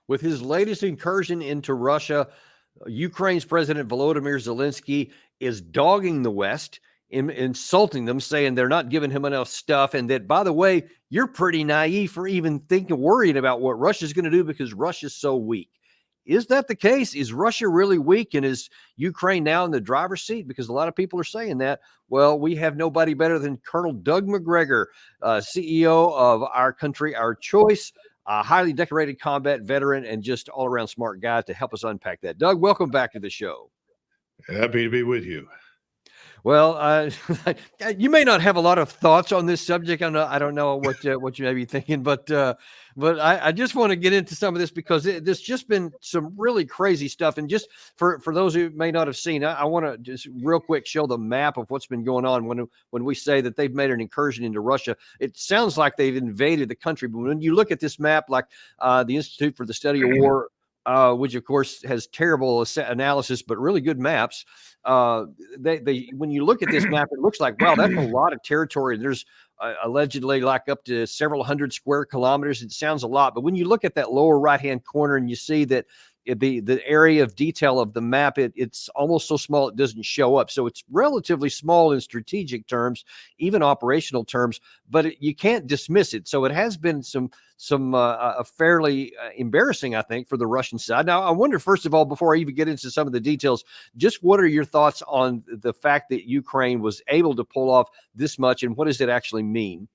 With his latest incursion into Russia, Ukraine's President Volodymyr Zelensky is dogging the West, insulting them, saying they're not giving him enough stuff, and that, by the way, you're pretty naive for even worrying about what Russia's going to do because Russia's so weak. Is that the case? Is Russia really weak, and is Ukraine now in the driver's seat? Because a lot of people are saying that. Well, we have nobody better than Colonel Doug Macgregor, CEO of Our Country, Our Choice, a highly decorated combat veteran and just all-around smart guy to help us unpack that. Doug, welcome back to the show. Happy to be with you. Well, you may not have a lot of thoughts on this subject. I don't know what you may be thinking, but I just want to get into some of this because there's just been some really crazy stuff. And just for those who may not have seen, I want to just real quick show the map of what's been going on when we say that they've made an incursion into Russia. It sounds like they've invaded the country, but when you look at this map, like the Institute for the Study of War, which of course has terrible analysis, but really good maps. When you look at this map, it looks like, wow, that's a lot of territory. There's allegedly like up to several hundred square kilometers. It sounds a lot, but when you look at that lower right-hand corner and you see that the area of detail of the map, it's almost so small it doesn't show up. So it's relatively small in strategic terms, even operational terms, but you can't dismiss it. So it has been some fairly embarrassing, I think, for the Russian side. Now, I wonder, first of all, before I even get into some of the details, just what are your thoughts on the fact that Ukraine was able to pull off this much, and what does it actually mean?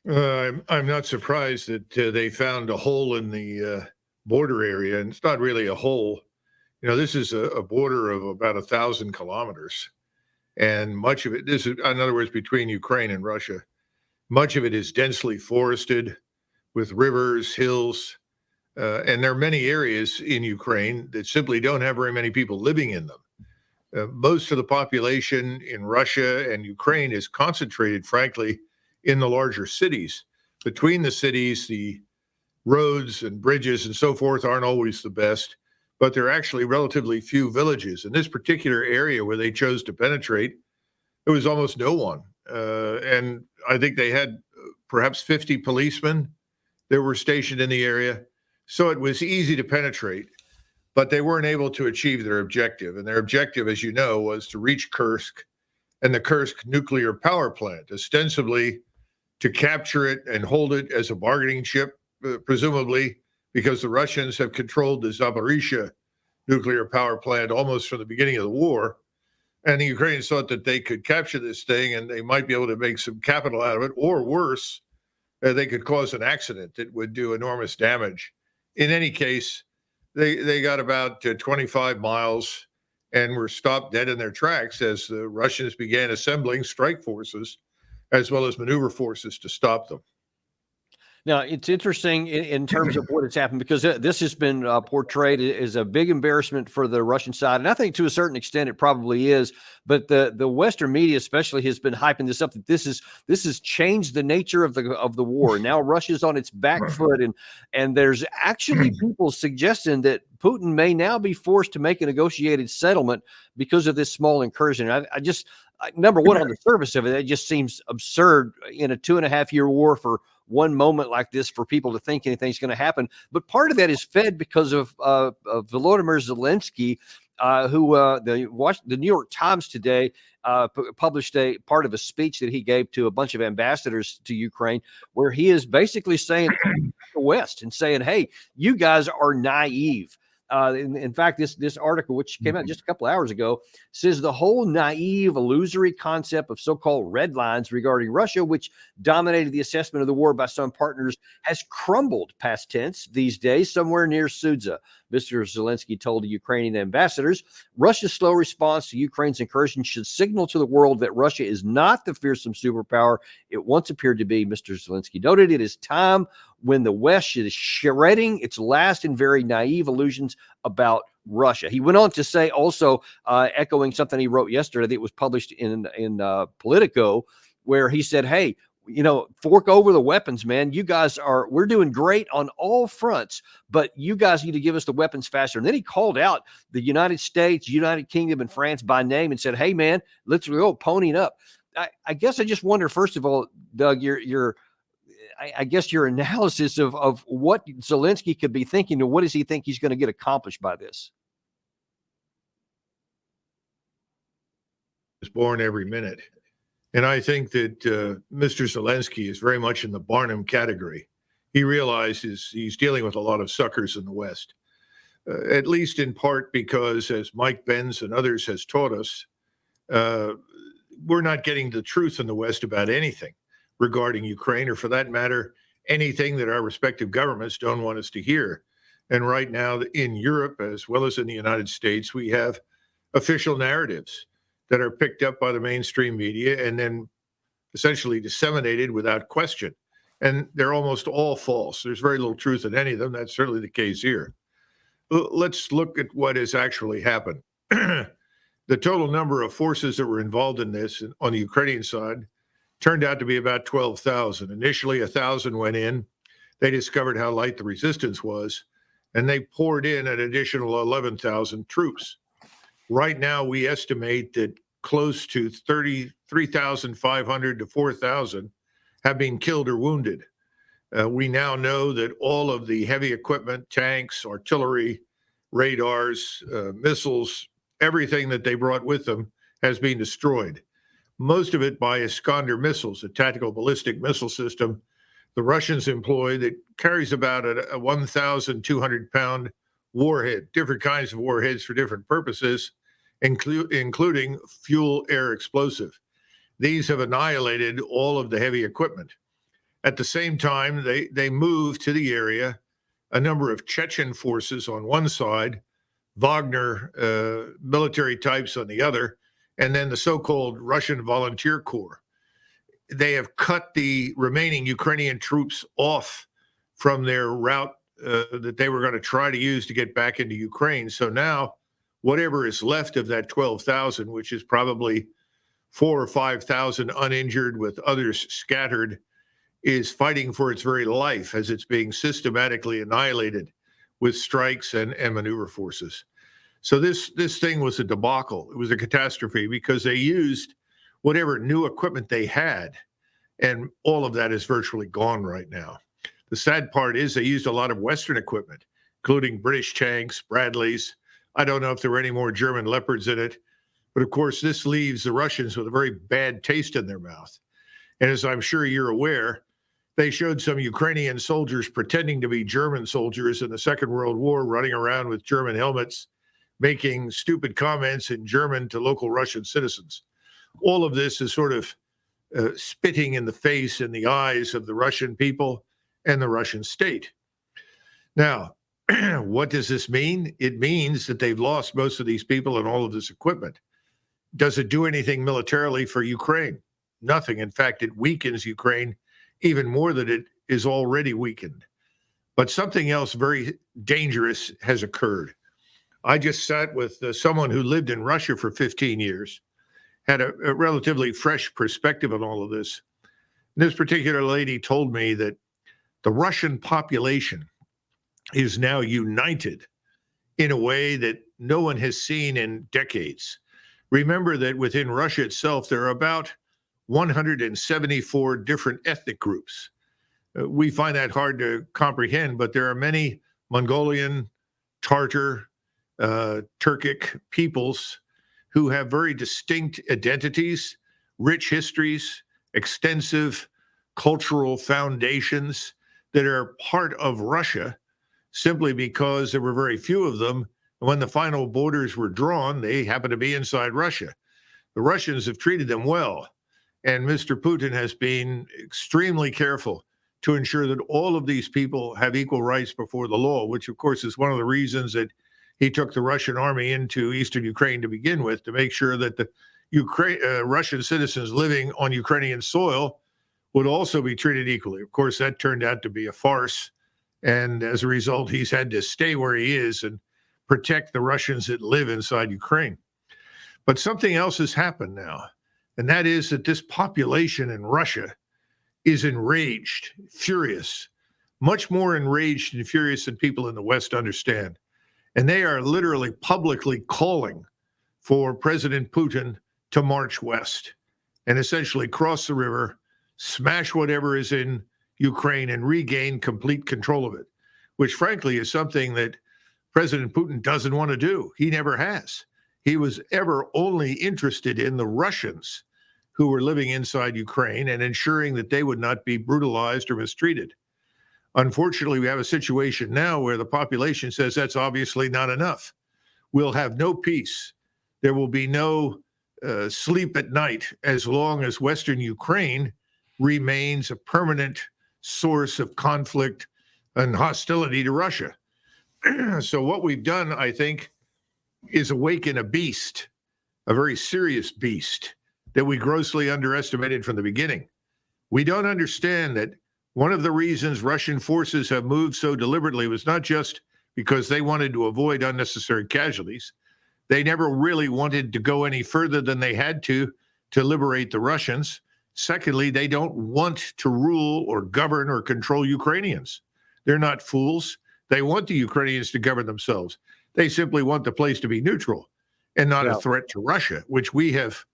I'm not surprised that they found a hole in the border area, and it's not really a hole. You know, this is a border of about 1,000 kilometers, and much of it, this is, in other words, between Ukraine and Russia, much of it is densely forested with rivers, hills, and there are many areas in Ukraine that simply don't have very many people living in them. Most of the population in Russia and Ukraine is concentrated, frankly, in the larger cities. Between the cities, the roads and bridges and so forth aren't always the best, but there are actually relatively few villages. In this particular area where they chose to penetrate, there was almost no one. And I think they had perhaps 50 policemen that were stationed in the area. So it was easy to penetrate, but they weren't able to achieve their objective. And their objective, as you know, was to reach Kursk and the Kursk nuclear power plant, ostensibly to capture it and hold it as a bargaining chip, presumably because the Russians have controlled the Zaporizhzhia nuclear power plant almost from the beginning of the war. And the Ukrainians thought that they could capture this thing and they might be able to make some capital out of it, or worse, they could cause an accident that would do enormous damage. In any case, they got about 25 miles and were stopped dead in their tracks as the Russians began assembling strike forces as well as maneuver forces to stop them. Now, it's interesting in terms of what has happened, because this has been portrayed as a big embarrassment for the Russian side. And I think to a certain extent it probably is. But the Western media especially has been hyping this up, that this has changed the nature of the war. Now Russia's on its back foot. And there's actually people suggesting that Putin may now be forced to make a negotiated settlement because of this small incursion. I just, number one, on the surface of it just seems absurd in a 2.5-year war for one moment like this for people to think anything's going to happen. But part of that is fed because of Volodymyr Zelensky, who the New York Times today published a part of a speech that he gave to a bunch of ambassadors to Ukraine, where he is basically saying the West and saying, hey, you guys are naive. In fact, this article, which came out just a couple hours ago, says the whole naive, illusory concept of so-called red lines regarding Russia, which dominated the assessment of the war by some partners, has crumbled, past tense, these days, somewhere near Sudzha. Mr. Zelensky told the Ukrainian ambassadors, Russia's slow response to Ukraine's incursion should signal to the world that Russia is not the fearsome superpower it once appeared to be. Mr. Zelensky noted it is time when the West is shredding its last and very naive illusions about Russia. He went on to say, also echoing something he wrote yesterday that was published in Politico, where he said, hey, fork over the weapons, man. We're doing great on all fronts, but you guys need to give us the weapons faster. And then he called out the United States, United Kingdom, and France by name and said, hey, man, let's go ponying up. I guess I just wonder, first of all, Doug, I guess your analysis of what Zelensky could be thinking, and what does he think he's going to get accomplished by this? Is born every minute. And I think that Mr. Zelensky is very much in the Barnum category. He realizes he's dealing with a lot of suckers in the West, at least in part because, as Mike Benz and others has taught us, we're not getting the truth in the West about anything regarding Ukraine, or for that matter, anything that our respective governments don't want us to hear. And right now in Europe, as well as in the United States, we have official narratives that are picked up by the mainstream media and then essentially disseminated without question. And they're almost all false. There's very little truth in any of them. That's certainly the case here. Let's look at what has actually happened. The total number of forces that were involved in this on the Ukrainian side turned out to be about 12,000. Initially, 1,000 went in. They discovered how light the resistance was, and they poured in an additional 11,000 troops. Right now, we estimate that close to 3,500 to 4,000 have been killed or wounded. We now know that all of the heavy equipment, tanks, artillery, radars, missiles, everything that they brought with them has been destroyed. Most of it by Iskander missiles, a tactical ballistic missile system the Russians employ that carries about a 1,200-pound warhead, different kinds of warheads for different purposes, including fuel-air explosive. These have annihilated all of the heavy equipment. At the same time, they moved to the area a number of Chechen forces on one side, Wagner military types on the other, and then the so-called Russian Volunteer Corps. They have cut the remaining Ukrainian troops off from their route that they were going to try to use to get back into Ukraine. So now, whatever is left of that 12,000, which is probably 4,000 or 5,000 uninjured with others scattered, is fighting for its very life as it's being systematically annihilated with strikes and maneuver forces. So this thing was a debacle. It was a catastrophe because they used whatever new equipment they had, and all of that is virtually gone right now. The sad part is they used a lot of Western equipment, including British tanks, Bradleys. I don't know if there were any more German Leopards in it, but of course this leaves the Russians with a very bad taste in their mouth. And as I'm sure you're aware, they showed some Ukrainian soldiers pretending to be German soldiers in the Second World War, running around with German helmets, making stupid comments in German to local Russian citizens. All of this is sort of spitting in the face and the eyes of the Russian people and the Russian state. Now, what does this mean? It means that they've lost most of these people and all of this equipment. Does it do anything militarily for Ukraine? Nothing. In fact, it weakens Ukraine even more than it is already weakened. But something else very dangerous has occurred. I just sat with someone who lived in Russia for 15 years, had a relatively fresh perspective on all of this. And this particular lady told me that the Russian population is now united in a way that no one has seen in decades. Remember that within Russia itself, there are about 174 different ethnic groups. We find that hard to comprehend, but there are many Mongolian, Tartar, Turkic peoples who have very distinct identities, rich histories, extensive cultural foundations that are part of Russia simply because there were very few of them. And when the final borders were drawn, they happened to be inside Russia. The Russians have treated them well. And Mr. Putin has been extremely careful to ensure that all of these people have equal rights before the law, which, of course, is one of the reasons that he took the Russian army into eastern Ukraine to begin with, to make sure that the Russian citizens living on Ukrainian soil would also be treated equally. Of course, that turned out to be a farce. And as a result, he's had to stay where he is and protect the Russians that live inside Ukraine. But something else has happened now. And that is that this population in Russia is enraged, furious, much more enraged and furious than people in the West understand. And they are literally publicly calling for President Putin to march west and essentially cross the river, smash whatever is in Ukraine and regain complete control of it, which frankly is something that President Putin doesn't want to do. He never has. He was ever only interested in the Russians who were living inside Ukraine and ensuring that they would not be brutalized or mistreated. Unfortunately, we have a situation now where the population says that's obviously not enough. We'll have no peace. There will be no sleep at night as long as Western Ukraine remains a permanent source of conflict and hostility to Russia. So what we've done, I think, is awaken a beast, a very serious beast that we grossly underestimated from the beginning. We don't understand that one of the reasons Russian forces have moved so deliberately was not just because they wanted to avoid unnecessary casualties. They never really wanted to go any further than they had to liberate the Russians. Secondly, they don't want to rule or govern or control Ukrainians. They're not fools. They want the Ukrainians to govern themselves. They simply want the place to be neutral and not a threat to Russia, which we have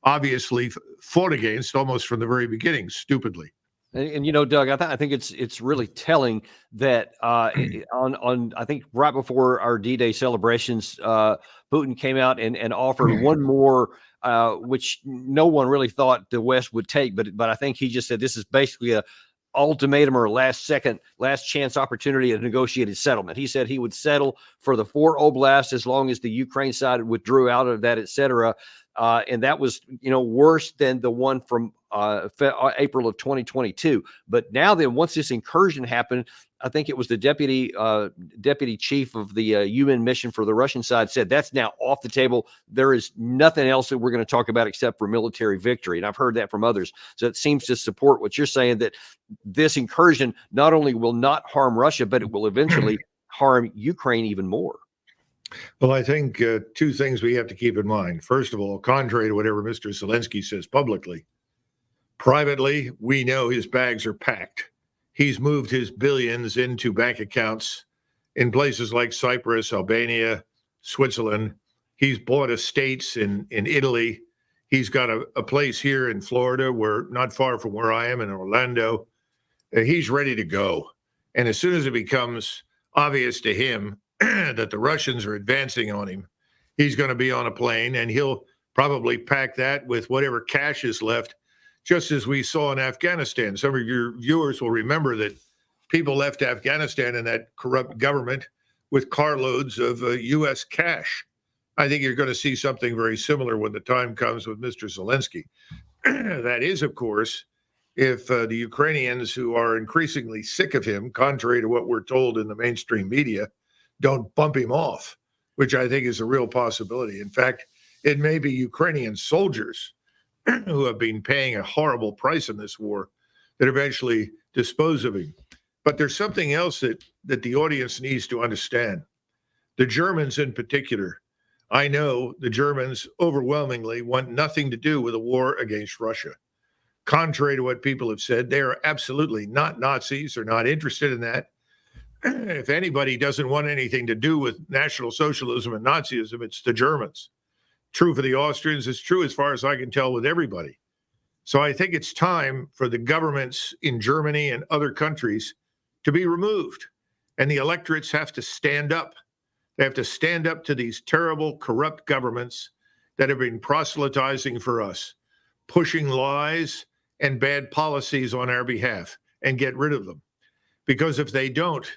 obviously fought against almost from the very beginning, stupidly. And you know, Doug, I think it's really telling that on I think right before our D-Day celebrations, Putin came out and offered one more, which no one really thought the West would take, but I think he just said this is basically a ultimatum or last chance opportunity of negotiated settlement. He said he would settle for the 4 oblasts as long as the Ukraine side withdrew out of that, et cetera. And that was, worse than the one from April of 2022. But now then, once this incursion happened, I think it was the deputy chief of the UN mission for the Russian side said that's now off the table. There is nothing else that we're going to talk about except for military victory. And I've heard that from others. So it seems to support what you're saying, that this incursion not only will not harm Russia, but it will eventually harm Ukraine even more. Well, I think 2 things we have to keep in mind. First of all, contrary to whatever Mr. Zelensky says publicly, privately, we know his bags are packed. He's moved his billions into bank accounts in places like Cyprus, Albania, Switzerland. He's bought estates in Italy. He's got a place here in Florida, where not far from where I am in Orlando. He's ready to go. And as soon as it becomes obvious to him that the Russians are advancing on him, he's going to be on a plane, and he'll probably pack that with whatever cash is left, just as we saw in Afghanistan. Some of your viewers will remember that people left Afghanistan and that corrupt government with carloads of U.S. cash. I think you're going to see something very similar when the time comes with Mr. Zelensky. That is, of course, if the Ukrainians, who are increasingly sick of him, contrary to what we're told in the mainstream media, don't bump him off, which I think is a real possibility. In fact, it may be Ukrainian soldiers who have been paying a horrible price in this war that eventually dispose of him. But there's something else that the audience needs to understand. The Germans in particular, I know the Germans overwhelmingly want nothing to do with a war against Russia. Contrary to what people have said, they are absolutely not Nazis. They're not interested in that. If anybody doesn't want anything to do with National Socialism and Nazism, it's the Germans. True for the Austrians. It's true, as far as I can tell, with everybody. So I think it's time for the governments in Germany and other countries to be removed. And the electorates have to stand up. They have to stand up to these terrible, corrupt governments that have been proselytizing for us, pushing lies and bad policies on our behalf, and get rid of them. Because if they don't,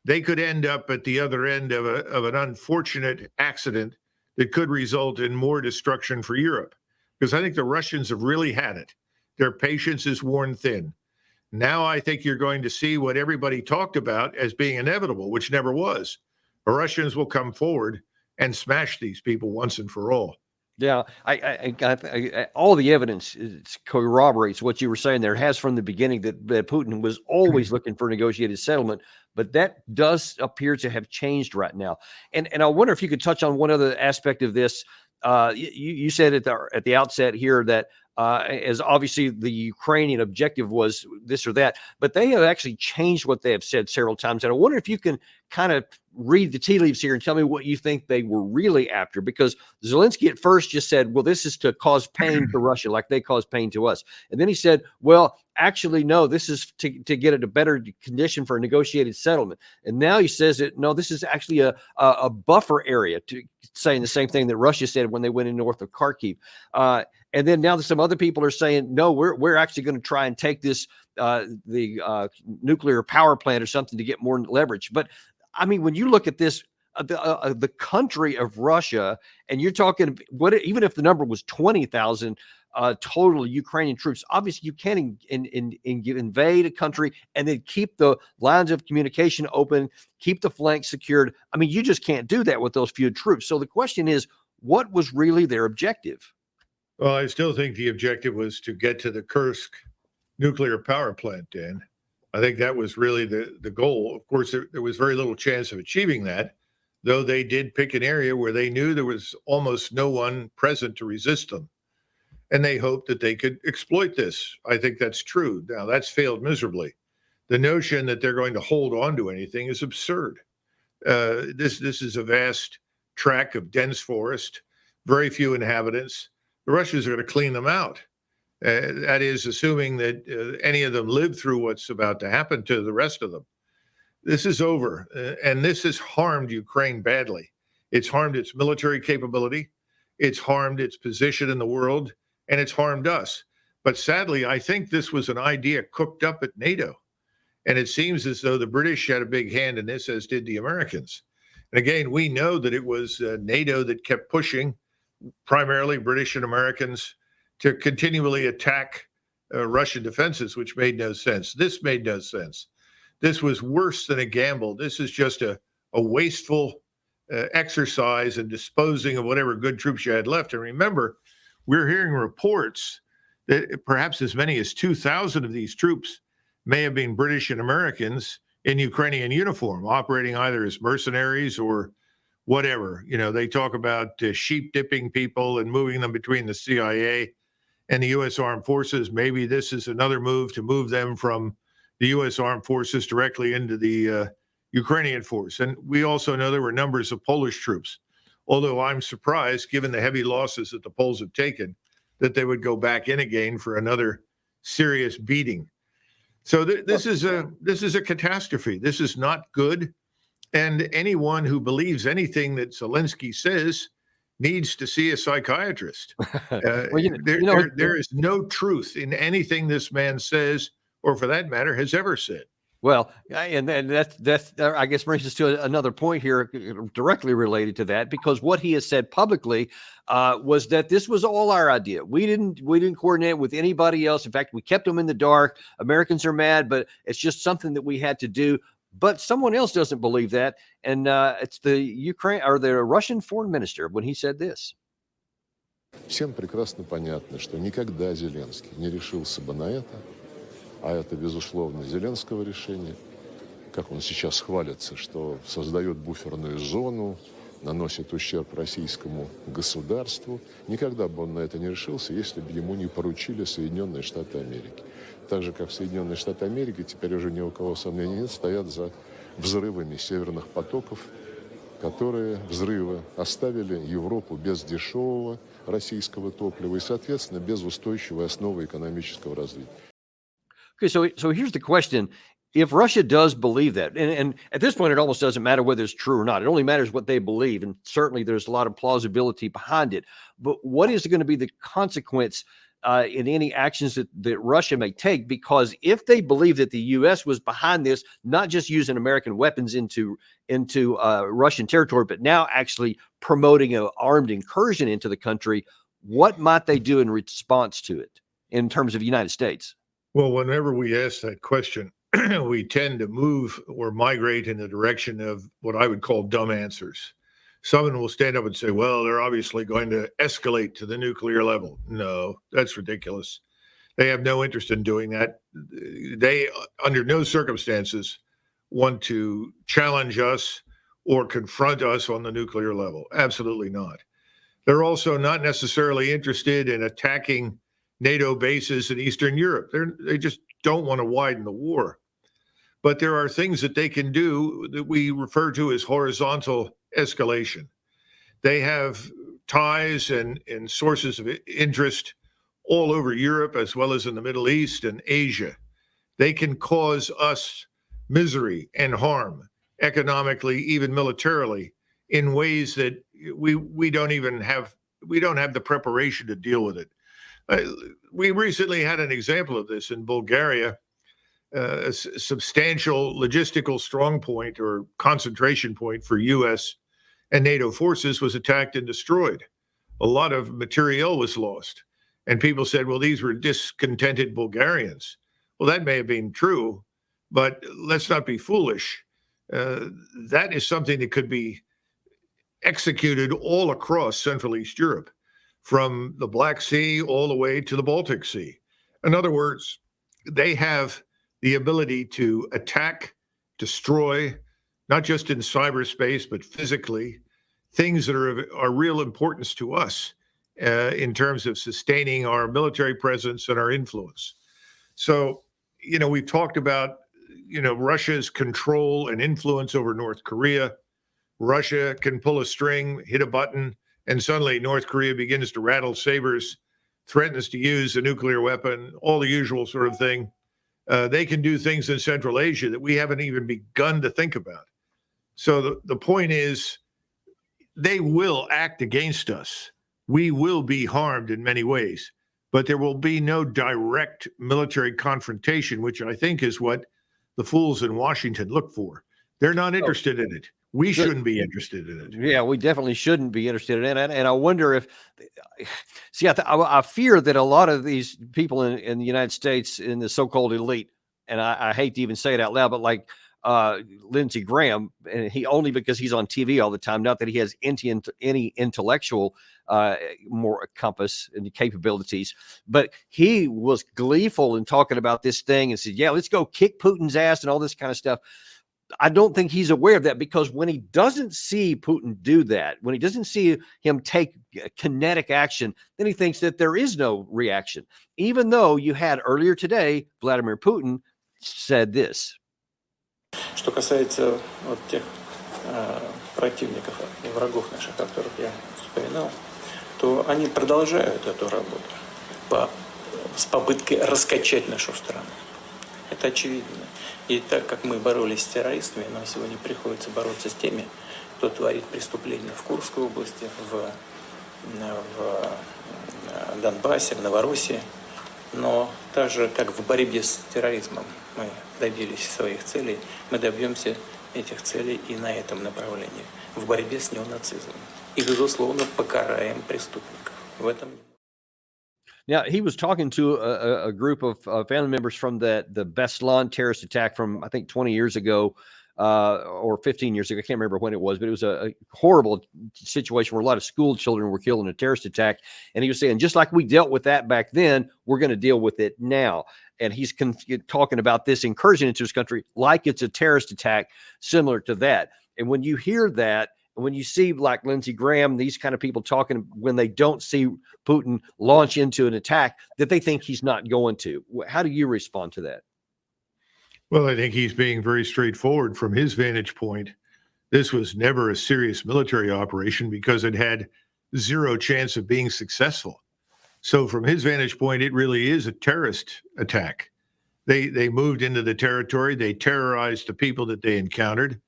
they could end up at the other end of an unfortunate accident that could result in more destruction for Europe. Because I think the Russians have really had it. Their patience is worn thin. Now I think you're going to see what everybody talked about as being inevitable, which never was. The Russians will come forward and smash these people once and for all. Yeah, all the evidence corroborates what you were saying there. It has from the beginning that Putin was always looking for a negotiated settlement, but that does appear to have changed right now. And I wonder if you could touch on one other aspect of this. You said at the outset here that as obviously the Ukrainian objective was this or that, but they have actually changed what they have said several times. And I wonder if you can kind of read the tea leaves here and tell me what you think they were really after, because Zelensky at first just said, well, this is to cause pain to Russia, like they caused pain to us. And then he said, well, actually, no, this is to get it a better condition for a negotiated settlement. And now he says that, no, this is actually a buffer area, to saying the same thing that Russia said when they went in north of Kharkiv. And then now some other people are saying, no, we're actually going to try and take this, the nuclear power plant or something to get more leverage. But I mean, when you look at this, the country of Russia, and you're talking even if the number was 20,000 total Ukrainian troops, obviously you can't invade a country and then keep the lines of communication open, keep the flanks secured. I mean, you just can't do that with those few troops. So the question is, what was really their objective? Well, I still think the objective was to get to the Kursk nuclear power plant, Dan. I think that was really the goal. Of course, there was very little chance of achieving that, though they did pick an area where they knew there was almost no one present to resist them. And they hoped that they could exploit this. I think that's true. Now, that's failed miserably. The notion that they're going to hold on to anything is absurd. This is a vast tract of dense forest, very few inhabitants. The Russians are going to clean them out. That is, assuming that any of them live through what's about to happen to the rest of them. This is over, and this has harmed Ukraine badly. It's harmed its military capability, it's harmed its position in the world, and it's harmed us. But sadly, I think this was an idea cooked up at NATO. And it seems as though the British had a big hand in this, as did the Americans. And again, we know that it was NATO that kept pushing, primarily British and Americans, to continually attack Russian defenses, which made no sense. This made no sense. This was worse than a gamble. This is just a wasteful exercise in disposing of whatever good troops you had left. And remember, we're hearing reports that perhaps as many as 2,000 of these troops may have been British and Americans in Ukrainian uniform, operating either as mercenaries or whatever. You know, they talk about sheep dipping people and moving them between the CIA and the U.S. Armed Forces. Maybe this is another move to move them from the U.S. Armed Forces directly into the Ukrainian force. And we also know there were numbers of Polish troops, although I'm surprised, given the heavy losses that the Poles have taken, that they would go back in again for another serious beating. So this is a catastrophe. This is not good. And anyone who believes anything that Zelensky says needs to see a psychiatrist. There is no truth in anything this man says, or for that matter, has ever said. Well, and that's I guess brings us to another point here directly related to that, because what he has said publicly was that this was all our idea. We didn't coordinate with anybody else. In fact, we kept them in the dark. Americans are mad, but it's just something that we had to do. But someone else doesn't believe that, and it's the Russian foreign minister when he said this. Всем прекрасно понятно, что никогда Зеленский не решился бы на это, а это, безусловно, Зеленского решение. Как он сейчас хвалится, что создает буферную зону, наносит ущерб российскому государству. Никогда бы он на это не решился, если бы ему не поручили Соединенные Штаты Америки. Так же, как Соединенные Штаты Америки, теперь уже ни у кого сомнений нет, стоят за взрывами северных потоков, которые взрывы оставили Европу без дешевого российского топлива и, соответственно, без устойчивой основы экономического развития. Okay, so here's the question. If Russia does believe that, and at this point, it almost doesn't matter whether it's true or not. It only matters what they believe. And certainly there's a lot of plausibility behind it. But what is going to be the consequence in any actions that Russia may take? Because if they believe that the U.S. was behind this, not just using American weapons into Russian territory, but now actually promoting an armed incursion into the country, what might they do in response to it in terms of the United States? Well, whenever we ask that question, we tend to move or migrate in the direction of what I would call dumb answers. Someone will stand up and say, well, they're obviously going to escalate to the nuclear level. No, that's ridiculous. They have no interest in doing that. They, under no circumstances, want to challenge us or confront us on the nuclear level. Absolutely not. They're also not necessarily interested in attacking NATO bases in Eastern Europe. They just don't want to widen the war. but there are things that they can do that we refer to as horizontal escalation. They have ties and sources of interest all over Europe, as well as in the Middle East and Asia. They can cause us misery and harm economically, even militarily, in ways that we don't have the preparation to deal with it. We recently had an example of this in Bulgaria. A substantial logistical strong point or concentration point for U.S. and NATO forces was attacked and destroyed. A lot of materiel was lost. And people said, well, these were discontented Bulgarians. Well, that may have been true, but let's not be foolish. That is something that could be executed all across Central East Europe, from the Black Sea all the way to the Baltic Sea. In other words, they have the ability to attack, destroy, not just in cyberspace, but physically, things that are real importance to us in terms of sustaining our military presence and our influence. So, we've talked about, Russia's control and influence over North Korea. Russia can pull a string, hit a button, and suddenly North Korea begins to rattle sabers, threatens to use a nuclear weapon, all the usual sort of thing. They can do things in Central Asia that we haven't even begun to think about. So the point is, they will act against us. We will be harmed in many ways, but there will be no direct military confrontation, which I think is what the fools in Washington look for. They're not interested in it. We shouldn't be interested in it. Yeah, we definitely shouldn't be interested in it. And I wonder if, see, I fear that a lot of these people in the United States, in the so-called elite, and I hate to even say it out loud, but like Lindsey Graham, and he only because he's on TV all the time, not that he has any intellectual more compass and capabilities, but he was gleeful in talking about this thing and said, yeah, let's go kick Putin's ass and all this kind of stuff. I don't think he's aware of that, because when he doesn't see Putin do that, when he doesn't see him take kinetic action, then he thinks that there is no reaction, even though you had earlier today, Vladimir Putin said this. Что касается вот тех противников и врагов наших, которых я вспоминал, то они продолжают эту работу с попыткой раскачать нашу страну. Это очевидно. И так как мы боролись с террористами, нам сегодня приходится бороться с теми, кто творит преступления в Курской области, в Донбассе, в Новороссии. Но так же, как в борьбе с терроризмом мы добились своих целей, мы добьемся этих целей и на этом направлении, в борьбе с неонацизмом. И, безусловно, покараем преступников. В этом. Now, he was talking to a group of family members from the Beslan terrorist attack from, I think, 20 years ago or 15 years ago. I can't remember when it was, but it was a horrible situation where a lot of school children were killed in a terrorist attack. And he was saying, just like we dealt with that back then, we're going to deal with it now. And he's talking about this incursion into his country like it's a terrorist attack similar to that. And when you hear that, when you see like Lindsey Graham, these kind of people talking when they don't see Putin launch into an attack that they think he's not going to, how do you respond to that? Well, I think he's being very straightforward from his vantage point. This was never a serious military operation because it had zero chance of being successful. So from his vantage point, it really is a terrorist attack. They moved into the territory. They terrorized the people that they encountered.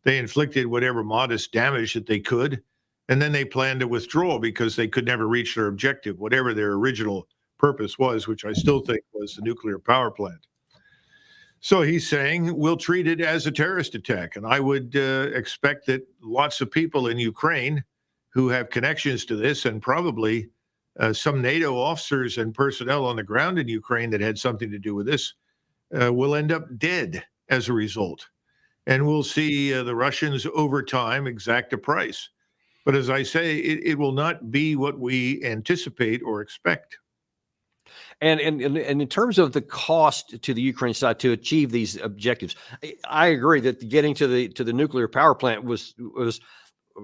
They inflicted whatever modest damage that they could, and then they planned to withdraw because they could never reach their objective, whatever their original purpose was, which I still think was the nuclear power plant. So he's saying we'll treat it as a terrorist attack. And I would expect that lots of people in Ukraine who have connections to this, and probably some NATO officers and personnel on the ground in Ukraine that had something to do with this, will end up dead as a result. And we'll see the Russians over time exact a price. But as I say, it will not be what we anticipate or expect. And in terms of the cost to the Ukraine side to achieve these objectives, I agree that getting to the nuclear power plant was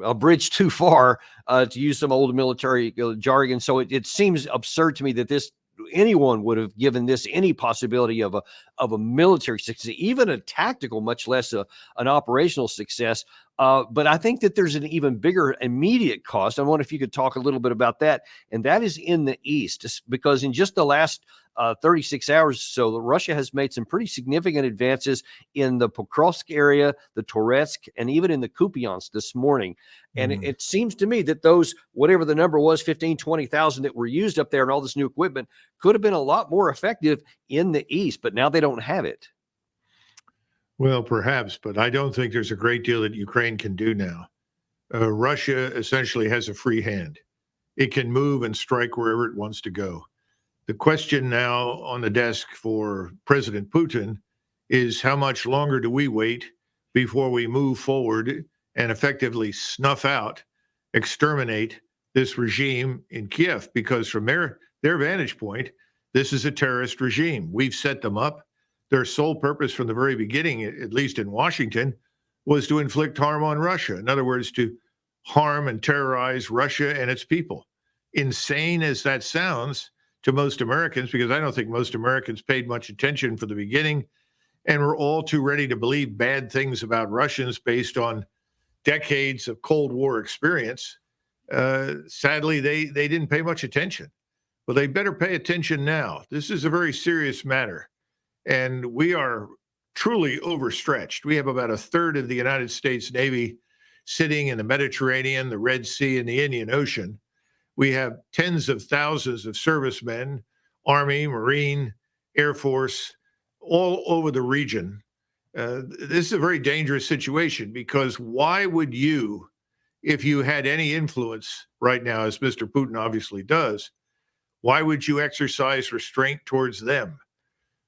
a bridge too far, to use some old military jargon. So it seems absurd to me that this anyone would have given this any possibility of a military success, even a tactical, much less an operational success. But I think that there's an even bigger immediate cost. I wonder if you could talk a little bit about that, and that is in the east, because in just the last 36 hours or so, Russia has made some pretty significant advances in the Pokrovsk area, the Toretsk, and even in the Kupiansk this morning. And it seems to me that those, whatever the number was, 15, 20,000 that were used up there and all this new equipment could have been a lot more effective in the east, but now they don't have it. Well, perhaps, but I don't think there's a great deal that Ukraine can do now. Russia essentially has a free hand. It can move and strike wherever it wants to go. The question now on the desk for President Putin is, how much longer do we wait before we move forward and effectively snuff out, exterminate this regime in Kiev? Because from their vantage point, this is a terrorist regime. We've set them up. Their sole purpose from the very beginning, at least in Washington, was to inflict harm on Russia. In other words, to harm and terrorize Russia and its people. Insane as that sounds to most Americans, because I don't think most Americans paid much attention from the beginning, and were all too ready to believe bad things about Russians based on decades of Cold War experience. Sadly, they didn't pay much attention. Well, they better pay attention now. This is a very serious matter. And we are truly overstretched. We have about a third of the United States Navy sitting in the Mediterranean, the Red Sea, and the Indian Ocean. We have tens of thousands of servicemen, Army, Marine, Air Force, all over the region. This is a very dangerous situation, because why would you, if you had any influence right now, as Mr. Putin obviously does, why would you exercise restraint towards them?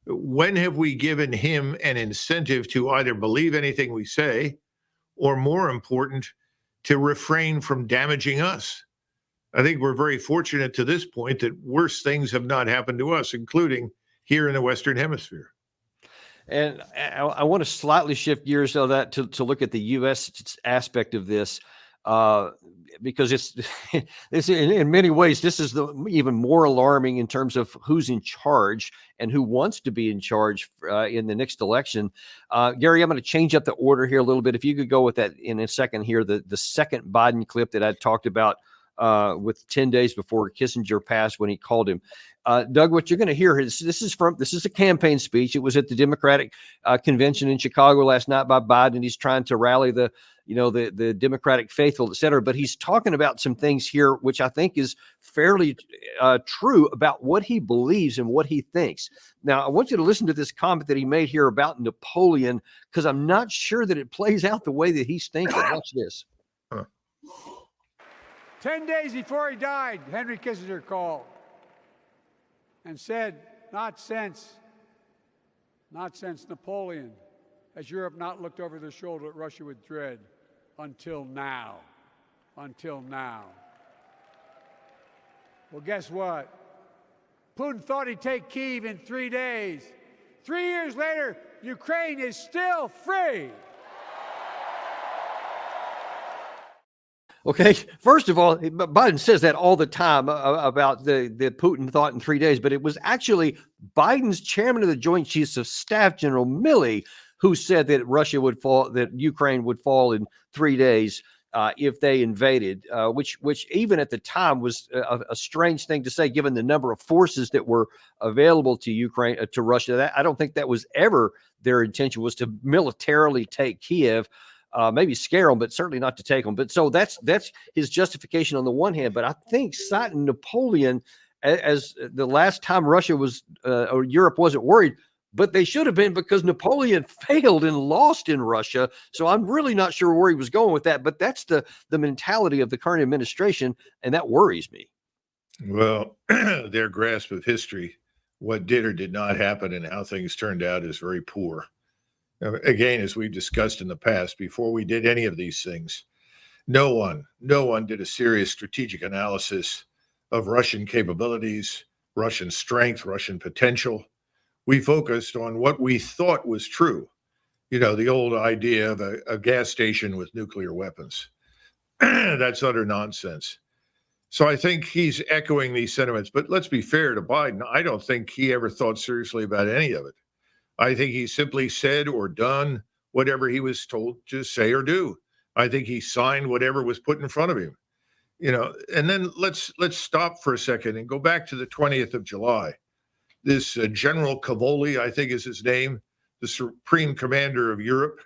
When have we given him an incentive to either believe anything we say, or more important, to refrain from damaging us? I think we're very fortunate to this point that worse things have not happened to us, including here in the Western Hemisphere. And I want to slightly shift gears so that to look at the U.S. aspect of this, because it's in many ways, this is even more alarming in terms of who's in charge and who wants to be in charge in the next election. Gary, I'm going to change up the order here a little bit. If you could go with that in a second here, the second Biden clip that I talked about with 10 days before Kissinger passed, when he called him. Doug, what you're going to hear is this is a campaign speech. It was at the Democratic convention in Chicago last night by Biden. He's trying to rally the Democratic faithful, et cetera. But he's talking about some things here, which I think is fairly true about what he believes and what he thinks. Now, I want you to listen to this comment that he made here about Napoleon, because I'm not sure that it plays out the way that he's thinking. Watch this. 10 days before he died, Henry Kissinger called and said, not since Napoleon has Europe not looked over their shoulder at Russia with dread until now. Until now. Well, guess what? Putin thought he'd take Kyiv in 3 days. 3 years later, Ukraine is still free. Okay, first of all, Biden says that all the time about the Putin thought in 3 days, but it was actually Biden's chairman of the Joint Chiefs of Staff, General Milley, who said that that Ukraine would fall in 3 days if they invaded, which even at the time was a strange thing to say, given the number of forces that were available to Ukraine, to Russia. I don't think that was ever their intention, was to militarily take Kiev. Maybe scare them, but certainly not to take them. But so that's his justification on the one hand. But I think citing Napoleon as the last time Russia was or Europe wasn't worried, but they should have been, because Napoleon failed and lost in Russia. So I'm really not sure where he was going with that. But that's the mentality of the current administration, and that worries me. Well, their grasp of history, what did or did not happen, and how things turned out, is very poor. Again, as we've discussed in the past, before we did any of these things, no one did a serious strategic analysis of Russian capabilities, Russian strength, Russian potential. We focused on what we thought was true. The old idea of a gas station with nuclear weapons. That's utter nonsense. So I think he's echoing these sentiments. But let's be fair to Biden. I don't think he ever thought seriously about any of it. I think he simply said or done whatever he was told to say or do. I think he signed whatever was put in front of him. And then let's stop for a second and go back to the 20th of July. This General Cavoli, I think is his name, the Supreme Commander of Europe,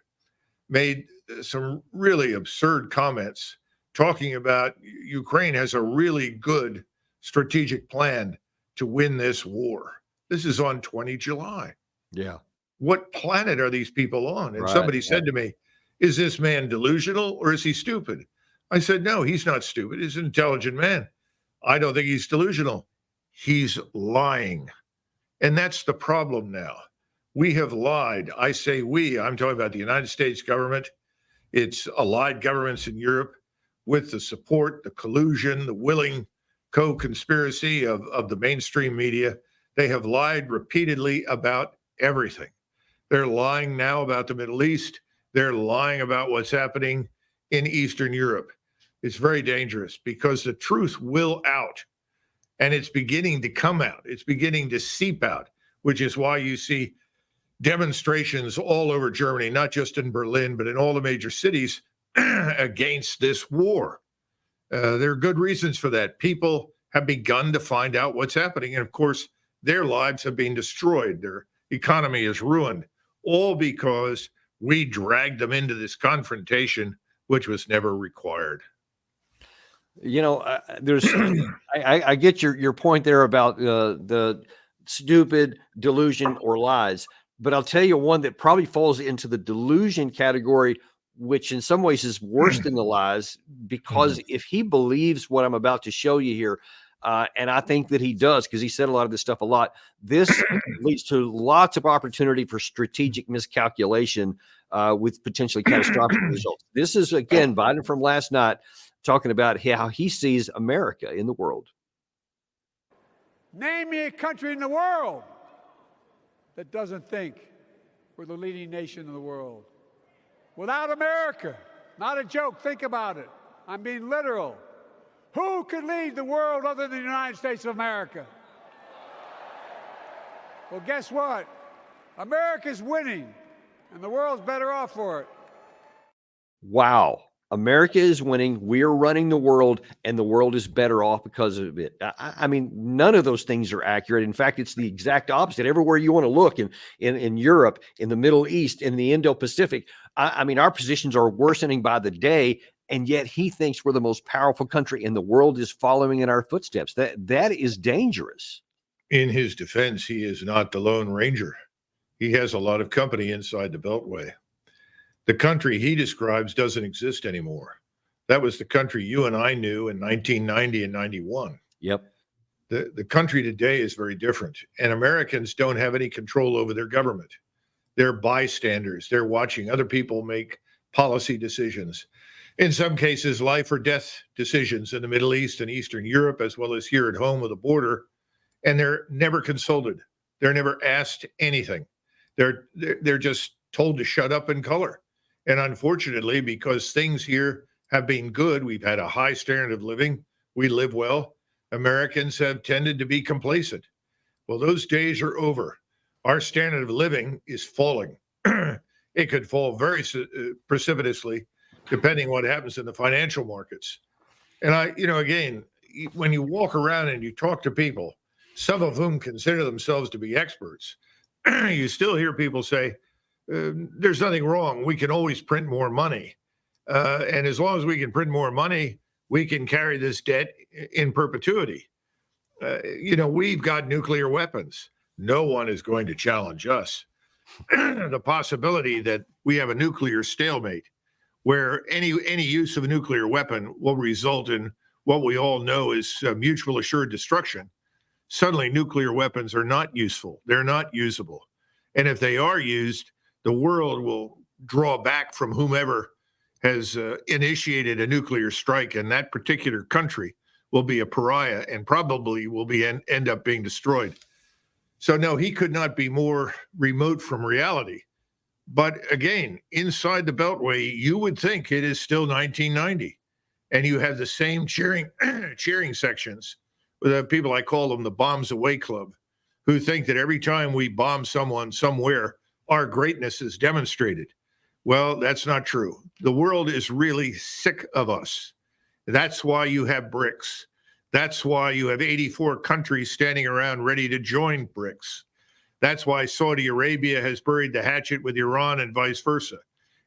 made some really absurd comments talking about Ukraine has a really good strategic plan to win this war. This is on 20 July. Yeah. What planet are these people on? And Right, somebody right. said to me, is this man delusional or is he stupid? I said, no, he's not stupid. He's an intelligent man. I don't think he's delusional. He's lying. And that's the problem now. We have lied. I say we, I'm talking about the United States government. It's allied governments in Europe with the support, the collusion, the willing co-conspiracy of the mainstream media. They have lied repeatedly about everything. They're lying now about the Middle East. They're lying about what's happening in Eastern Europe. It's very dangerous because the truth will out, and it's beginning to come out. It's beginning to seep out, which is why you see demonstrations all over Germany, not just in Berlin, but in all the major cities against this war. There are good reasons for that. People have begun to find out what's happening. And of course, their lives have been destroyed. Their economy is ruined, all because we dragged them into this confrontation, which was never required. There's, I get your point there about the stupid delusion or lies, but I'll tell you one that probably falls into the delusion category, which in some ways is worse than the lies, because if he believes what I'm about to show you here, and I think that he does, because he said a lot of this stuff a lot, this leads to lots of opportunity for strategic miscalculation with potentially catastrophic results. This is, again, Biden from last night talking about how he sees America in the world. Name me a country in the world that doesn't think we're the leading nation in the world. Without America, not a joke, think about it. I'm being literal. Who could lead the world other than the United States of America? Well, guess what? America's winning, and the world's better off for it. Wow. America is winning. We're running the world, and the world is better off because of it. I mean, none of those things are accurate. In fact, it's the exact opposite. Everywhere you want to look in Europe, in the Middle East, in the Indo-Pacific, I mean, our positions are worsening by the day, and yet he thinks we're the most powerful country, and the world is following in our footsteps. That is dangerous. In his defense, he is not the Lone Ranger. He has a lot of company inside the Beltway. The country he describes doesn't exist anymore. That was the country you and I knew in 1990 and 91. Yep. The country today is very different, and Americans don't have any control over their government. They're bystanders. They're watching other people make policy decisions. In some cases, life or death decisions in the Middle East and Eastern Europe, as well as here at home with the border, and they're never consulted. They're never asked anything. They're just told to shut up and color. And unfortunately, because things here have been good, we've had a high standard of living, we live well, Americans have tended to be complacent. Well, those days are over. Our standard of living is falling. It could fall very precipitously, depending what happens in the financial markets. And again, when you walk around and you talk to people, some of whom consider themselves to be experts, you still hear people say, there's nothing wrong. We can always print more money. And as long as we can print more money, we can carry this debt in perpetuity. We've got nuclear weapons. No one is going to challenge us. The possibility that we have a nuclear stalemate where any use of a nuclear weapon will result in what we all know is mutual assured destruction. Suddenly, nuclear weapons are not useful. They're not usable. And if they are used, the world will draw back from whomever has initiated a nuclear strike, and that particular country will be a pariah and probably will end up being destroyed. So no, he could not be more remote from reality. But again, inside the Beltway, you would think it is still 1990. and you have the same cheering sections with the people, I call them the Bombs Away Club, who think that every time we bomb someone somewhere, our greatness is demonstrated. Well, that's not true. The world is really sick of us. That's why you have BRICS. That's why you have 84 countries standing around ready to join BRICS. That's why Saudi Arabia has buried the hatchet with Iran and vice versa.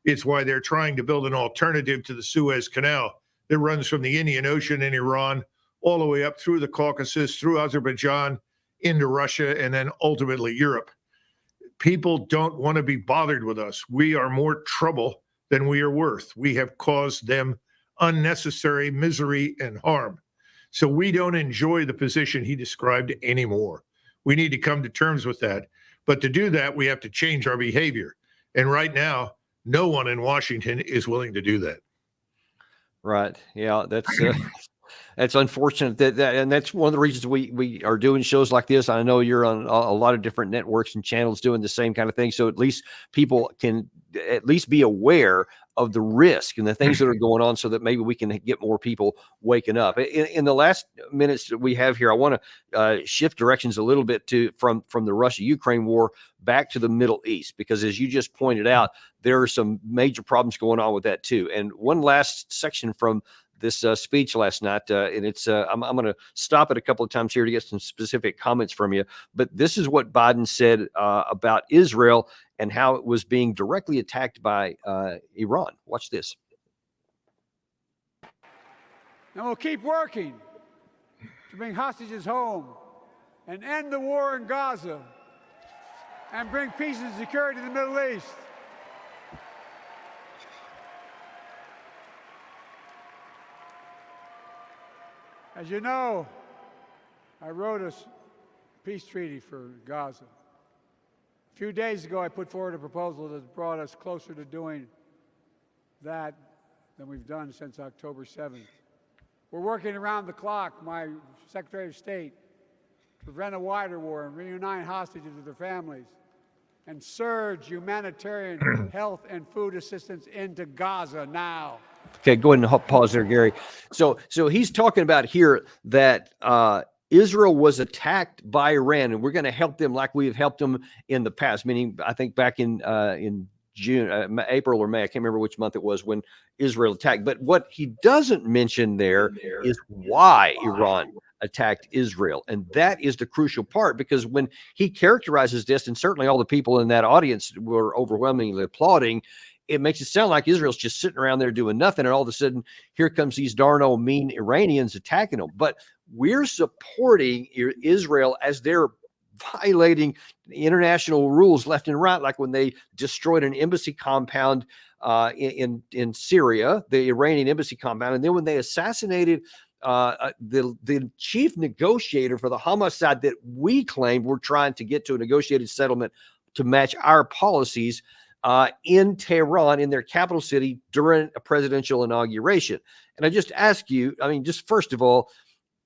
It's why they're trying to build an alternative to the Suez Canal that runs from the Indian Ocean in Iran all the way up through the Caucasus, through Azerbaijan, into Russia, and then ultimately Europe. People don't want to be bothered with us. We are more trouble than we are worth. We have caused them unnecessary misery and harm. So we don't enjoy the position he described anymore. We need to come to terms with that. But to do that, we have to change our behavior. And right now, no one in Washington is willing to do that. Right. Yeah, that's unfortunate and that's one of the reasons we are doing shows like this. I know you're on a lot of different networks and channels doing the same kind of thing. So at least people can at least be aware of the risk and the things that are going on so that maybe we can get more people waking up. In the last minutes that we have here, I want to shift directions a little bit from the Russia-Ukraine war back to the Middle East, because as you just pointed out, there are some major problems going on with that too. And one last section from this speech last night, and it's I'm going to stop it a couple of times here to get some specific comments from you. But this is what Biden said about Israel and how it was being directly attacked by Iran. Watch this. And we'll keep working to bring hostages home and end the war in Gaza and bring peace and security to the Middle East. As you know, I wrote a peace treaty for Gaza. A few days ago, I put forward a proposal that brought us closer to doing that than we've done since October 7th. We're working around the clock, my Secretary of State, to prevent a wider war and reunite hostages with their families and surge humanitarian health and food assistance into Gaza now. Okay, go ahead and pause there, Gary. So he's talking about here that Israel was attacked by Iran, and we're going to help them like we have helped them in the past. Meaning, I think back in June, April or May, I can't remember which month it was when Israel attacked. But what he doesn't mention there is why Iran attacked Israel, and that is the crucial part. Because when he characterizes this, and certainly all the people in that audience were overwhelmingly applauding, it makes it sound like Israel's just sitting around there doing nothing, and all of a sudden, here comes these darn old mean Iranians attacking them. But we're supporting Israel as they're violating international rules left and right, like when they destroyed an embassy compound in Syria, the Iranian embassy compound, and then when they assassinated the chief negotiator for the Hamas side that we claimed we're trying to get to a negotiated settlement to match our policies in Tehran, in their capital city, during a presidential inauguration. And I just ask you, I mean, just first of all,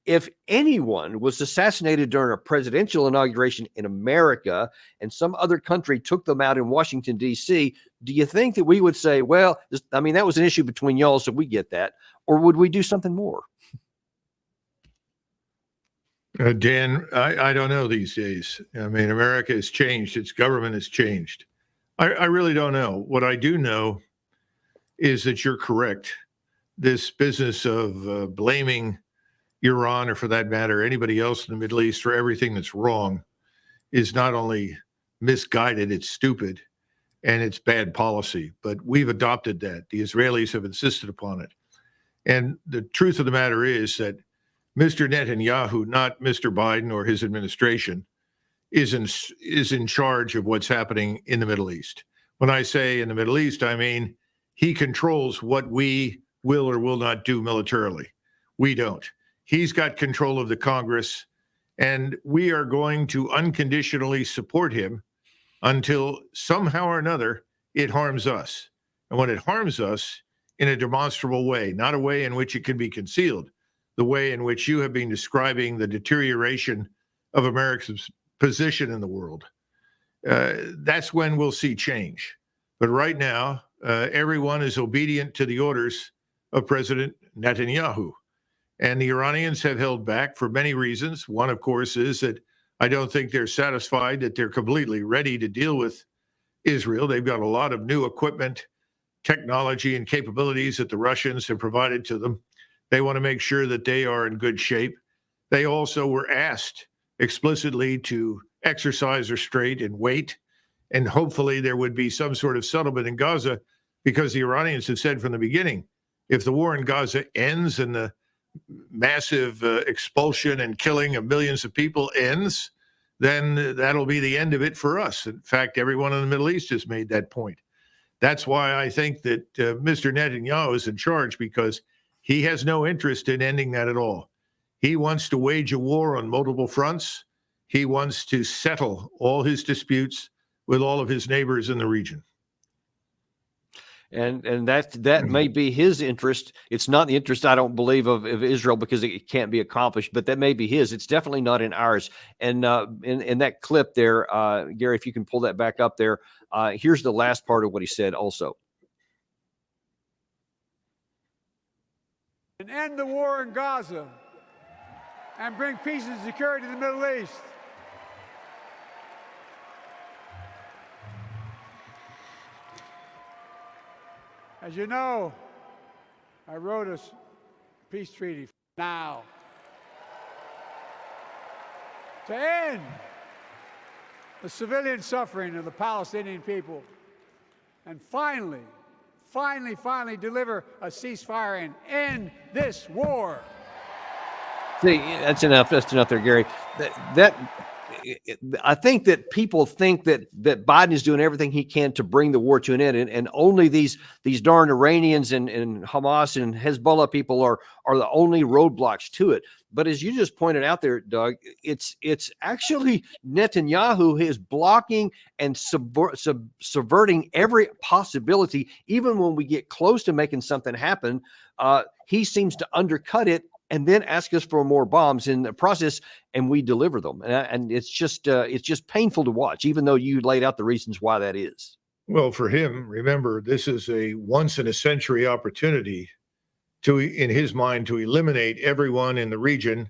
if anyone was assassinated during a presidential inauguration in America and some other country took them out in Washington, D.C., do you think that we would say, well, I mean, that was an issue between y'all, so we get that? Or would we do something more? Dan, I don't know these days. I mean, America has changed. Its government has changed. I really don't know. What I do know is that you're correct. This business of blaming Iran, or for that matter, anybody else in the Middle East for everything that's wrong, is not only misguided, it's stupid, and it's bad policy. But we've adopted that. The Israelis have insisted upon it. And the truth of the matter is that Mr. Netanyahu, not Mr. Biden or his administration, is in charge of what's happening in the Middle East. When I say in the Middle East, I mean he controls what we will or will not do militarily. We don't. He's got control of the Congress, and we are going to unconditionally support him until somehow or another it harms us. And when it harms us in a demonstrable way, not a way in which it can be concealed, the way in which you have been describing the deterioration of America's position in the world, that's when we'll see change. But right now, everyone is obedient to the orders of President Netanyahu. And the Iranians have held back for many reasons. One, of course, is that I don't think they're satisfied that they're completely ready to deal with Israel. They've got a lot of new equipment, technology, and capabilities that the Russians have provided to them. They want to make sure that they are in good shape. They also were asked explicitly to exercise restraint and wait, and hopefully there would be some sort of settlement in Gaza, because the Iranians have said from the beginning, if the war in Gaza ends and the massive expulsion and killing of millions of people ends, then that'll be the end of it for us. In fact, everyone in the Middle East has made that point. That's why I think that Mr. Netanyahu is in charge, because he has no interest in ending that at all. He wants to wage a war on multiple fronts. He wants to settle all his disputes with all of his neighbors in the region. And that may be his interest. It's not the interest, I don't believe, of Israel, because it can't be accomplished, but that may be his. It's definitely not in ours. And in that clip there, Gary, if you can pull that back up there, here's the last part of what he said also. And end the war in Gaza and bring peace and security to the Middle East. As you know, I wrote a peace treaty now to end the civilian suffering of the Palestinian people and finally deliver a ceasefire and end this war. See, that's enough. That's enough there, Gary. I think that people think that Biden is doing everything he can to bring the war to an end, and only these darn Iranians and Hamas and Hezbollah people are the only roadblocks to it. But as you just pointed out there, Doug, it's actually Netanyahu who is blocking and subverting every possibility. Even when we get close to making something happen, he seems to undercut it and then ask us for more bombs in the process, and we deliver them. And it's just painful to watch, even though you laid out the reasons why that is. Well, for him, remember, this is a once-in-a-century opportunity to, in his mind, to eliminate everyone in the region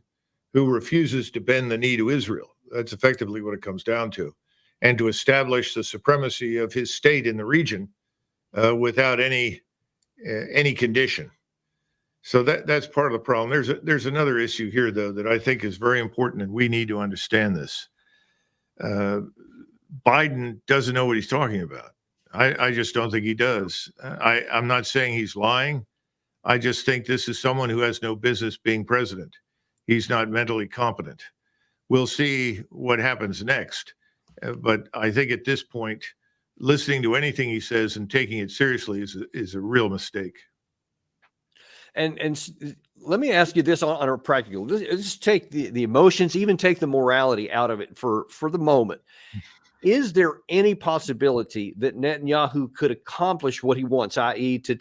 who refuses to bend the knee to Israel. That's effectively what it comes down to. And to establish the supremacy of his state in the region without any condition. So that's part of the problem. There's another issue here, though, that I think is very important, and we need to understand this. Biden doesn't know what he's talking about. I just don't think he does. I'm not saying he's lying. I just think this is someone who has no business being president. He's not mentally competent. We'll see what happens next. But I think at this point, listening to anything he says and taking it seriously is a real mistake. And let me ask you this on a practical. Just take the emotions, even take the morality out of it for the moment. Is there any possibility that Netanyahu could accomplish what he wants, i.e., to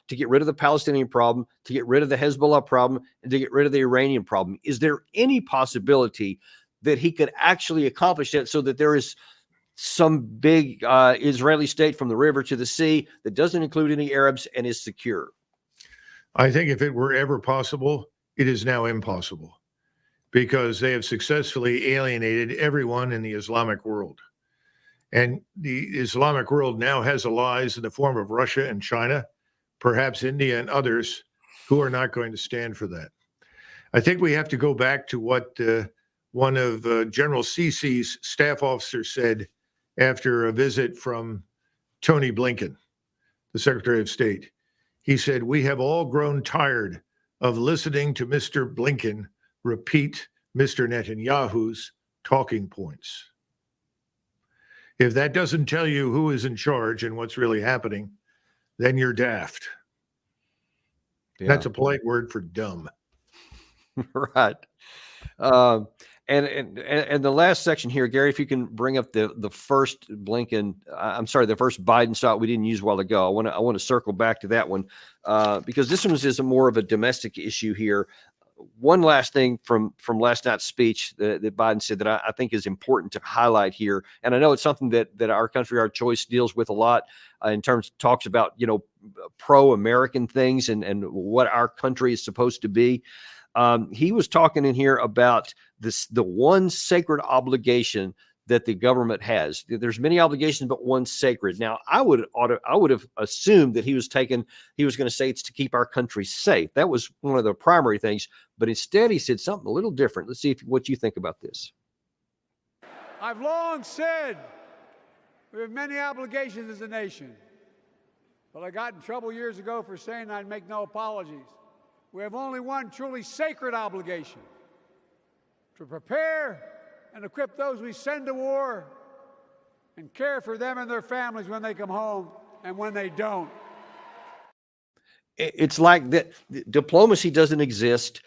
get rid of the Palestinian problem, to get rid of the Hezbollah problem, and to get rid of the Iranian problem? Is there any possibility that he could actually accomplish that, so that there is some big Israeli state from the river to the sea that doesn't include any Arabs and is secure? I think if it were ever possible, it is now impossible, because they have successfully alienated everyone in the Islamic world. And the Islamic world now has allies in the form of Russia and China, perhaps India and others, who are not going to stand for that. I think we have to go back to what one of General Sisi's staff officers said after a visit from Tony Blinken, the Secretary of State. He said, "We have all grown tired of listening to Mr. Blinken repeat Mr. Netanyahu's talking points." If that doesn't tell you who is in charge and what's really happening, then you're daft. Yeah. That's a polite word for dumb. Right. And the last section here, Gary, if you can bring up the first Blinken, the first Biden shot we didn't use a while ago. I want to circle back to that one because this one is more of a domestic issue here. one last thing from last night's speech that Biden said that I think is important to highlight here, and I know it's something that Our Country, Our Choice deals with a lot in terms of talks about, pro-American things and what our country is supposed to be. He was talking in here about the one sacred obligation that the government has. There's many obligations, but one sacred. Now, I would have assumed that he was going to say it's to keep our country safe. That was one of the primary things, but instead he said something a little different. Let's see what you think about this. I've long said we have many obligations as a nation, but I got in trouble years ago for saying I'd make no apologies. We have only one truly sacred obligation: to prepare and equip those we send to war and care for them and their families when they come home and when they don't. It's like that diplomacy doesn't exist.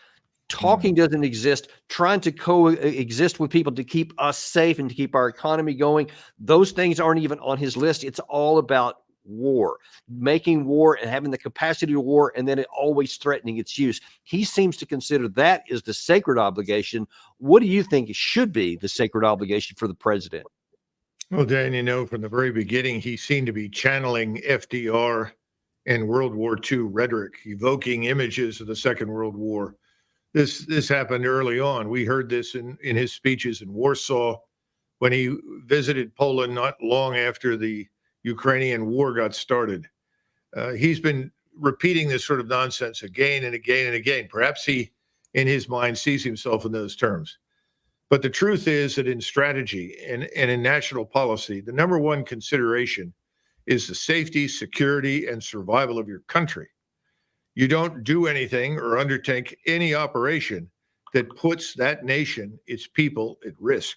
Talking doesn't exist. Trying to coexist with people to keep us safe and to keep our economy going. Those things aren't even on his list. It's all about war, making war and having the capacity to war, and then it always threatening its use. He seems to consider that is the sacred obligation. What do you think it should be the sacred obligation for the president? Well, Dan, from the very beginning, he seemed to be channeling FDR and World War II rhetoric, evoking images of the Second World War. This happened early on. We heard this in his speeches in Warsaw when he visited Poland not long after the Ukrainian war got started. He's been repeating this sort of nonsense again and again and again. Perhaps he, in his mind, sees himself in those terms. But the truth is that in strategy and in national policy, the number one consideration is the safety, security, and survival of your country. You don't do anything or undertake any operation that puts that nation, its people, at risk.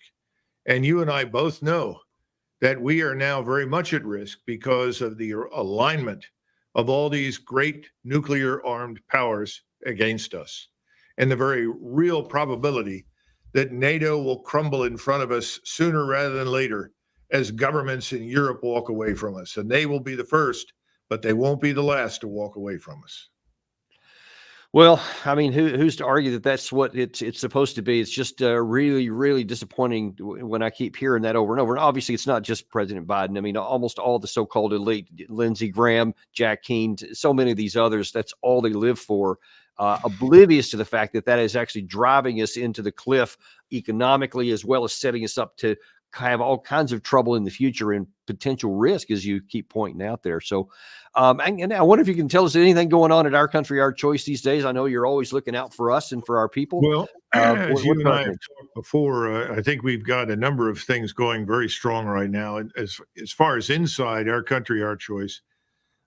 And you and I both know that we are now very much at risk because of the alignment of all these great nuclear armed powers against us, and the very real probability that NATO will crumble in front of us sooner rather than later as governments in Europe walk away from us. And they will be the first, but they won't be the last to walk away from us. Well, I mean, who's to argue that that's what it's supposed to be? It's just really, really disappointing when I keep hearing that over and over. And obviously, it's not just President Biden. I mean, almost all the so-called elite, Lindsey Graham, Jack Keane, so many of these others, that's all they live for, oblivious to the fact that is actually driving us into the cliff economically, as well as setting us up to have all kinds of trouble in the future and potential risk, as you keep pointing out there. So, and I wonder if you can tell us anything going on at Our Country, Our Choice these days. I know you're always looking out for us and for our people. Well, as you and I have talked before, I think we've got a number of things going very strong right now. And as far as inside Our Country, Our Choice,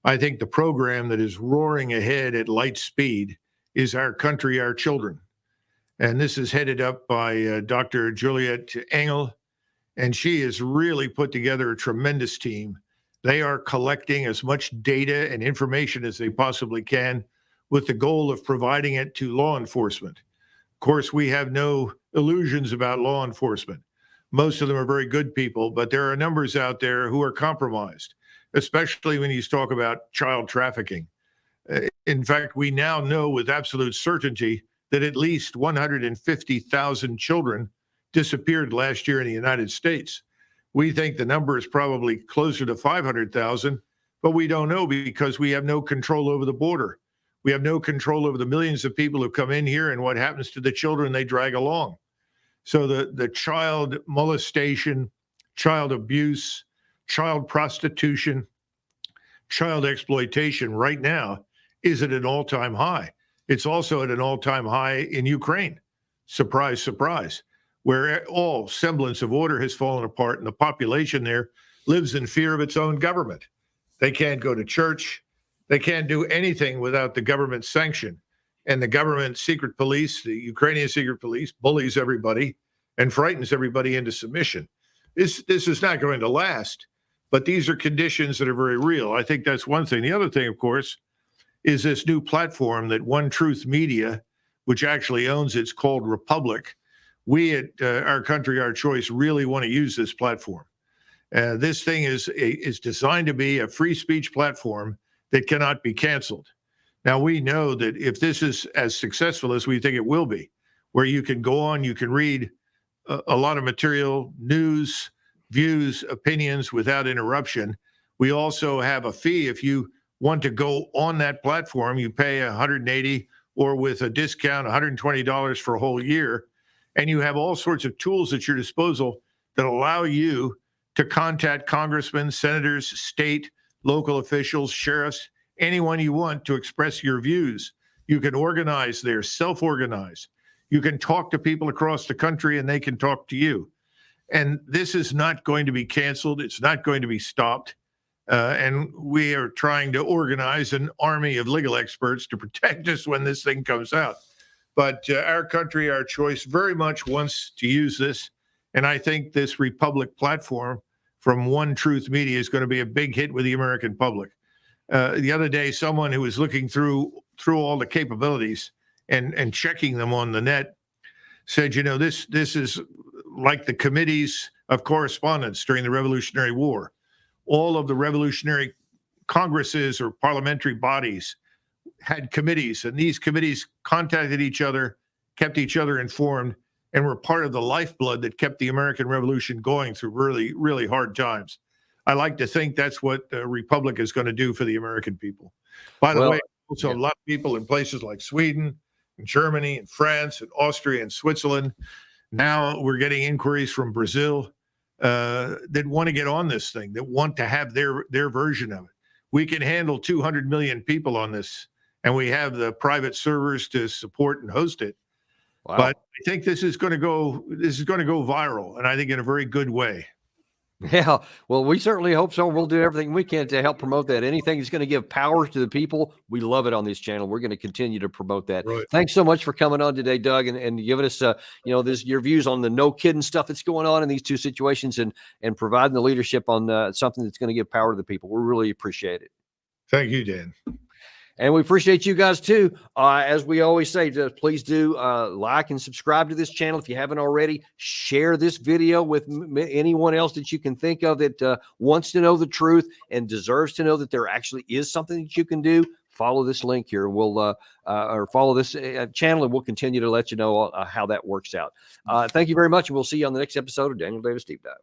I think the program that is roaring ahead at light speed is Our Country, Our Children. And this is headed up by Dr. Juliet Engel. And she has really put together a tremendous team. They are collecting as much data and information as they possibly can with the goal of providing it to law enforcement. Of course, we have no illusions about law enforcement. Most of them are very good people, but there are numbers out there who are compromised, especially when you talk about child trafficking. In fact, we now know with absolute certainty that at least 150,000 children disappeared last year in the United States. We think the number is probably closer to 500,000, but we don't know because we have no control over the border. We have no control over the millions of people who come in here and what happens to the children they drag along. So the child molestation, child abuse, child prostitution, child exploitation right now is at an all-time high. It's also at an all-time high in Ukraine. Surprise, surprise, where all semblance of order has fallen apart and the population there lives in fear of its own government. They can't go to church. They can't do anything without the government's sanction. And the government secret police, the Ukrainian secret police, bullies everybody and frightens everybody into submission. This is not going to last, but these are conditions that are very real. I think that's one thing. The other thing, of course, is this new platform that One Truth Media, which actually owns, it's called Republic. We at Our Country, Our Choice really want to use this platform. This thing is designed to be a free speech platform that cannot be canceled. Now, we know that if this is as successful as we think it will be, where you can go on, you can read a lot of material, news, views, opinions without interruption. We also have a fee. If you want to go on that platform, you pay $180 or with a discount, $120 for a whole year. And you have all sorts of tools at your disposal that allow you to contact congressmen, senators, state, local officials, sheriffs, anyone you want to express your views. You can organize there, self-organize. You can talk to people across the country and they can talk to you. And this is not going to be canceled. It's not going to be stopped. And we are trying to organize an army of legal experts to protect us when this thing comes out. But our country, our choice, very much wants to use this. And I think this Republic platform from One Truth Media is going to be a big hit with the American public. The other day, someone who was looking through all the capabilities and checking them on the net said, this is like the committees of correspondence during the Revolutionary War. All of the revolutionary congresses or parliamentary bodies had committees, and these committees contacted each other, kept each other informed, and were part of the lifeblood that kept the American Revolution going through really, really hard times. I like to think that's what the Republic is going to do for the American people. By the way, also a lot of people in places like Sweden and Germany and France and Austria and Switzerland. Now we're getting inquiries from Brazil that want to get on this thing, that want to have their version of it. We can handle 200 million people on this, and we have the private servers to support and host it. Wow. But I think this is going to go viral, and I think in a very good way. Yeah, well, we certainly hope so. We'll do everything we can to help promote that. Anything that's going to give power to the people, we love it on this channel. We're going to continue to promote that. Right. Thanks so much for coming on today, Doug, and giving us, your views on the no kidding stuff that's going on in these two situations, and providing the leadership on something that's going to give power to the people. We really appreciate it. Thank you, Dan. And we appreciate you guys too. As we always say, please do like and subscribe to this channel if you haven't already. Share this video with anyone else that you can think of that wants to know the truth and deserves to know that there actually is something that you can do. Follow this link here, and we'll or follow this channel, and we'll continue to let you know how that works out. Thank you very much, and we'll see you on the next episode of Daniel Davis Deep Dive.